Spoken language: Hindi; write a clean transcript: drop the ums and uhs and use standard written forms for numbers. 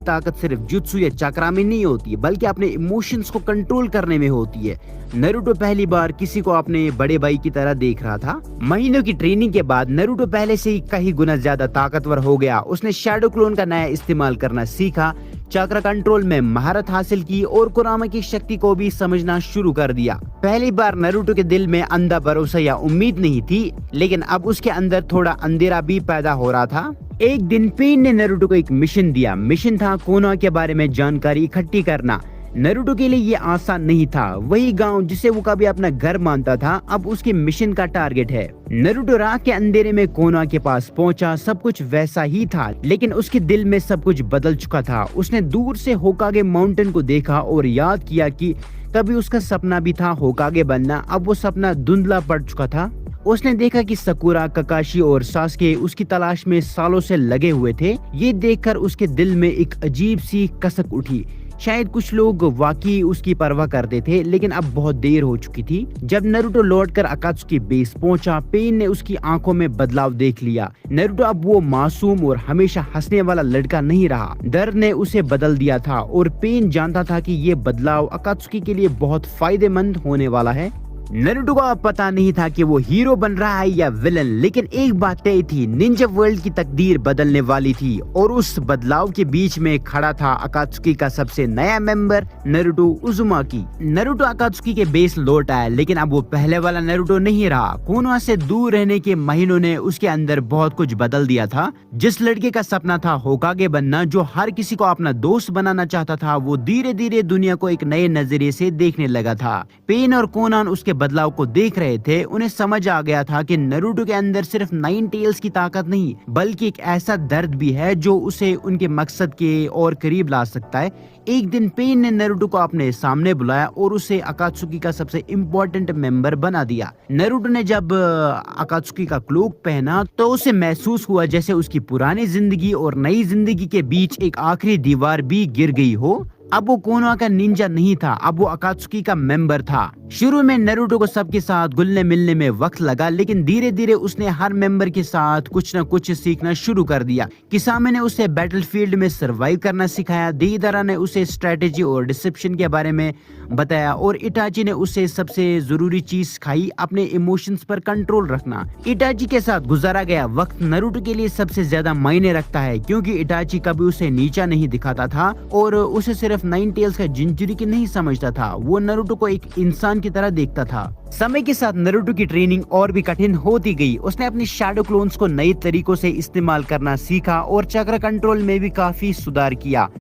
ताकत सिर्फ जुत्सु या चक्रा में नहीं होती बल्कि अपने इमोशंस को कंट्रोल करने में होती है। नरूटो पहली बार किसी को अपने बड़े भाई की तरह देख रहा था। महीनों की ट्रेनिंग के बाद नरूटो पहले से ही कई गुना ज्यादा ताकतवर हो गया। उसने शैडो क्लोन का नया इस्तेमाल करना सीखा, चक्र कंट्रोल में महारत हासिल की और कुरामा की शक्ति को भी समझना शुरू कर दिया। पहली बार नरूटो के दिल में अंधा भरोसा या उम्मीद नहीं थी, लेकिन अब उसके अंदर थोड़ा अंधेरा भी पैदा हो रहा था। एक दिन पेन ने नरूटो को एक मिशन दिया। मिशन था कोनोहा के बारे में जानकारी इकट्ठी करना। नरूटो के लिए ये आसान नहीं था। वही गांव जिसे वो कभी अपना घर मानता था अब उसके मिशन का टारगेट है। नरूटो रात के अंधेरे में कोनोहा के पास पहुंचा। सब कुछ वैसा ही था, लेकिन उसके दिल में सब कुछ बदल चुका था। उसने दूर से होकागे माउंटेन को देखा और याद किया कि कभी उसका सपना भी था होकागे बनना। अब वो सपना धुंधला पड़ चुका था। उसने देखा कि सकुरा, ककाशी और सास्के उसकी तलाश में सालों से लगे हुए थे। ये देखकर उसके दिल में एक अजीब सी कसक उठी। शायद कुछ लोग वाकई उसकी परवाह करते थे, लेकिन अब बहुत देर हो चुकी थी। जब नरूटो लौटकर अकात्सुकी बेस पहुंचा, पेन ने उसकी आंखों में बदलाव देख लिया। नरूटो अब वो मासूम और हमेशा हंसने वाला लड़का नहीं रहा। दर्द ने उसे बदल दिया था और पेन जानता था कि ये बदलाव अकात्सुकी के लिए बहुत फायदेमंद होने वाला है। नरूटो को अब पता नहीं था कि वो हीरो बन रहा है या विलन, लेकिन एक बात तय थी, निंजा वर्ल्ड की तकदीर बदलने वाली थी और उस बदलाव के बीच में खड़ा था अकात्सुकी का सबसे नया मेंबर नरूटो उजुमाकी। नरूटो अकात्सुकी के बेस लौट आया, लेकिन अब वो पहले वाला नरूटो नहीं रहा। कोनोहा से दूर रहने के महीनों ने उसके अंदर बहुत कुछ बदल दिया था। जिस लड़के का सपना था होकागे बनना, जो हर किसी को अपना दोस्त बनाना चाहता था, वो धीरे धीरे दुनिया को एक नए नजरिए से देखने लगा था। पेन और कोनान उसके बदलाव को देख रहे थे। उन्हें समझ आ गया था कि नरूटो के अंदर सिर्फ 9 टेल्स की ताकत नहीं, बल्कि एक ऐसा दर्द भी है जो उसे उनके मकसद के और करीब ला सकता है। एक दिन पेन ने नरूटो को अपने सामने बुलाया और उसे अकात्सुकी का सबसे इम्पोर्टेंट मेंबर बना दिया। नरूटो ने जब अकात्सुकी का क्लोक पहना तो उसे महसूस हुआ जैसे उसकी पुरानी जिंदगी और नई जिंदगी के बीच एक आखिरी दीवार भी गिर गई हो। अब वो कोनोहा का निंजा नहीं था, अब वो अकात्सुकी का मेंबर था। शुरू में नरूटो को सबके साथ घुलने मिलने में वक्त लगा, लेकिन धीरे धीरे उसने हर मेंबर के साथ कुछ न कुछ सीखना शुरू कर दिया। किसामे ने उसे बैटलफील्ड में सरवाइव करना सिखाया, देइदारा ने उसे स्ट्रेटेजी और डिसेप्शन के बारे में बताया और इटाची ने उसे सबसे जरूरी चीज सिखाई, अपने इमोशंस पर कंट्रोल रखना। इटाची के साथ गुजारा गया वक्त नरूटो के लिए सबसे ज्यादा मायने रखता है, क्योंकि इटाची कभी उसे नीचा नहीं दिखाता था और उसे सिर्फ 9 टेल्स का जिंजुरी नहीं समझता था। वो नरूटो को एक इंसान की तरह देखता था। समय के साथ नरूटो की ट्रेनिंग और भी कठिन होती गई। उसने अपनी शैडो क्लोन्स को नए तरीकों से इस्तेमाल करना सीखा और चक्र कंट्रोल में भी काफी सुधार किया।